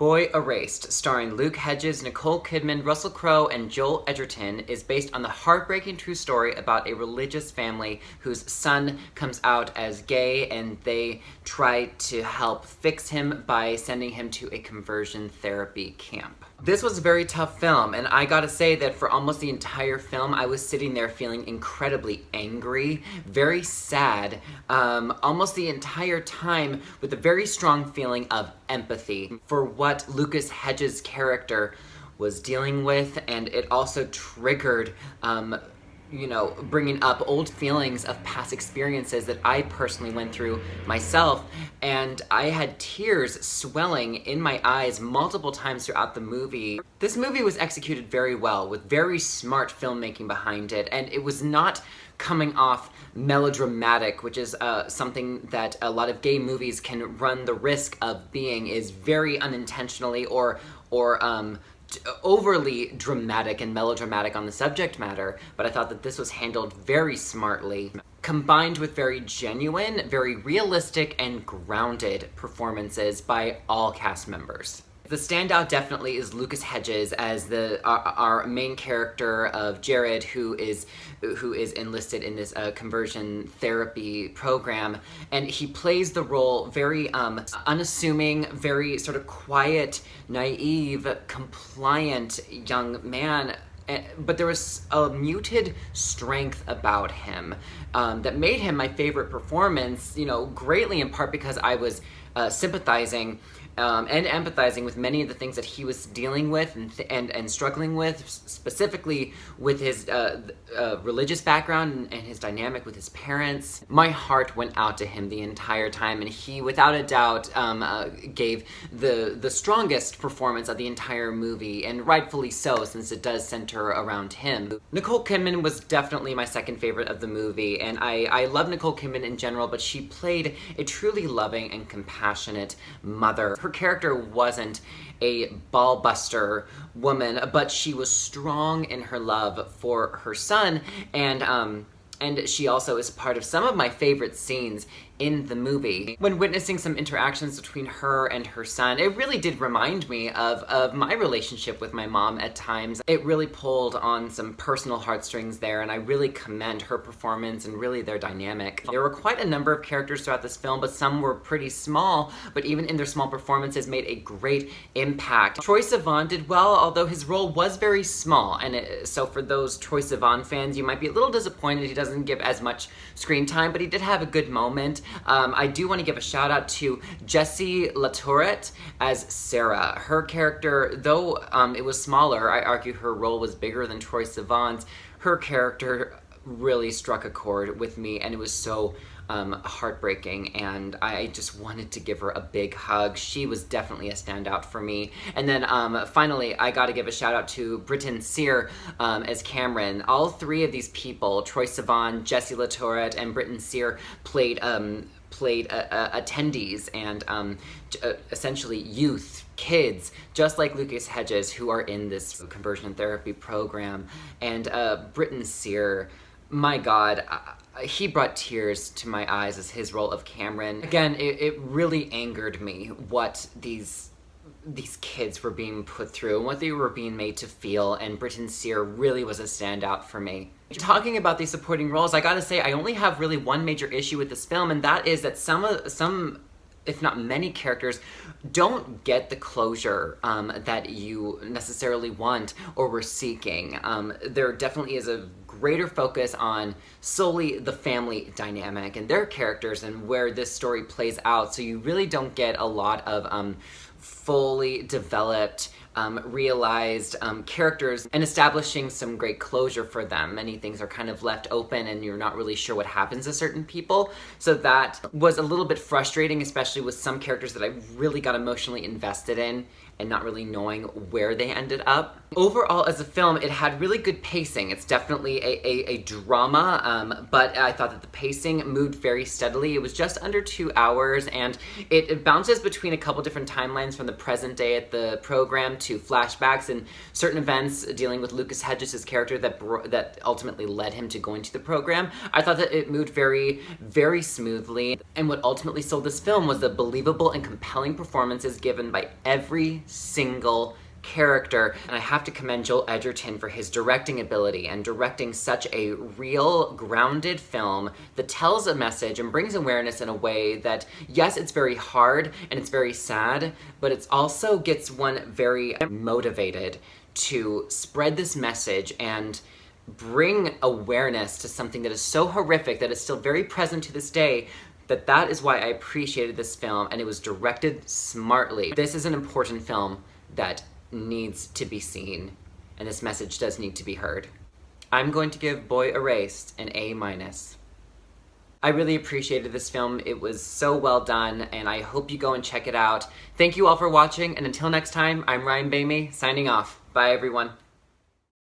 Boy Erased, starring Luke Hedges, Nicole Kidman, Russell Crowe, and Joel Edgerton, is based on the heartbreaking true story about a religious family whose son comes out as gay, and they try to help fix him by sending him to a conversion therapy camp. This was a very tough film, and I gotta say that for almost the entire film, I was sitting there feeling incredibly angry, very sad, almost the entire time with a very strong feeling of empathy for what Lucas Hedges' character was dealing with, and it also triggered bringing up old feelings of past experiences that I personally went through myself, and I had tears swelling in my eyes multiple times throughout the movie. This movie was executed very well, with very smart filmmaking behind it, and it was not coming off melodramatic, which is something that a lot of gay movies can run the risk of being, is very unintentionally or overly dramatic and melodramatic on the subject matter, but I thought that this was handled very smartly, combined with very genuine, very realistic, and grounded performances by all cast members. The standout definitely is Lucas Hedges as our main character of Jared, who is enlisted in this conversion therapy program, and he plays the role very unassuming, very sort of quiet, naive, compliant young man. But there was a muted strength about him that made him my favorite performance, greatly in part because I was sympathizing and empathizing with many of the things that he was dealing with and struggling with, specifically with his religious background and his dynamic with his parents. My heart went out to him the entire time, and he, without a doubt, gave the strongest performance of the entire movie, and rightfully so, since it does center around him. Nicole Kidman was definitely my second favorite of the movie, and I love Nicole Kidman in general, but she played a truly loving and compassionate mother. Her character wasn't a ball-buster woman, but she was strong in her love for her son, and she also is part of some of my favorite scenes in the movie. When witnessing some interactions between her and her son, it really did remind me of my relationship with my mom at times. It really pulled on some personal heartstrings there, and I really commend her performance and really their dynamic. There were quite a number of characters throughout this film, but some were pretty small, but even in their small performances made a great impact. Troye Sivan did well, although his role was very small, and so for those Troye Sivan fans, you might be a little disappointed he doesn't give as much screen time, but he did have a good moment. I do want to give a shout out to Jessie Latourette as Sarah. Her character, though it was smaller, I argue her role was bigger than Troye Sivan's. Her character really struck a chord with me, and it was so heartbreaking, and I just wanted to give her a big hug. She was definitely a standout for me. And then finally, I gotta give a shout out to Britton Sear as Cameron. All three of these people, Troye Sivan, Jessie Latourette, and Britton Sear, played attendees and essentially youth, kids, just like Lucas Hedges, who are in this conversion therapy program. And Britton Sear, my God, he brought tears to my eyes as his role of Cameron. Again, it really angered me what these kids were being put through and what they were being made to feel, and Britton Sear really was a standout for me. Talking about these supporting roles, I gotta say I only have really one major issue with this film, and that is that some if not many characters don't get the closure that you necessarily want or were seeking. There definitely is a greater focus on solely the family dynamic and their characters and where this story plays out, so you really don't get a lot of fully developed, realized characters and establishing some great closure for them. Many things are kind of left open and you're not really sure what happens to certain people. So that was a little bit frustrating, especially with some characters that I really got emotionally invested in and not really knowing where they ended up. Overall, as a film, it had really good pacing. It's definitely a drama, but I thought that the pacing moved very steadily. It was just under 2 hours, and it bounces between a couple different timelines from the present day at the program to flashbacks and certain events dealing with Lucas Hedges' character that ultimately led him to going to the program. I thought that it moved very, very smoothly, and what ultimately sold this film was the believable and compelling performances given by every single character. And I have to commend Joel Edgerton for his directing ability and directing such a real, grounded film that tells a message and brings awareness in a way that, yes, it's very hard and it's very sad, but it also gets one very motivated to spread this message and bring awareness to something that is so horrific, that is still very present to this day, that is why I appreciated this film, and it was directed smartly. This is an important film that needs to be seen, and this message does need to be heard. I'm going to give Boy Erased an A-. I really appreciated this film. It was so well done, and I hope you go and check it out. Thank you all for watching, and until next time, I'm Ryan Boehme, signing off. Bye, everyone.